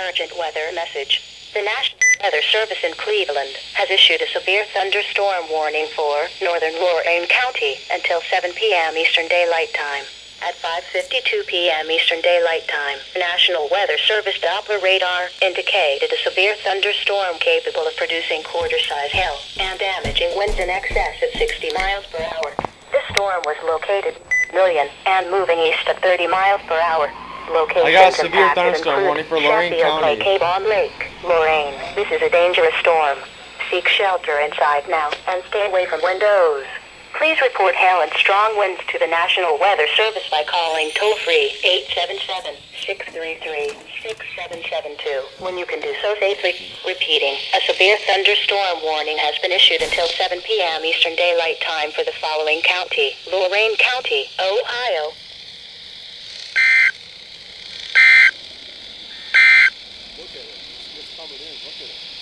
emergent weather message. The National Weather Service in Cleveland has issued a severe thunderstorm warning for northern Lorain County until 7 p.m. Eastern Daylight Time. At 5:52 p.m. Eastern Daylight Time, the National Weather Service Doppler radar indicated a severe thunderstorm capable of producing quarter-size hail and damaging winds in excess of 60 miles per hour. This storm was located Million and moving east at 30 miles per hour. I got a severe thunderstorm warning for Lorain County. Lake Avon Lake, Lorain. This is a dangerous storm. Seek shelter inside now and stay away from windows. Please report hail and strong winds to the National Weather Service by calling toll-free 877-633-6772 when you can do so safely. Repeating, a severe thunderstorm warning has been issued until 7 p.m. Eastern Daylight Time for the following county: Lorain County, Ohio. Look at it. It's coming in. Look at it.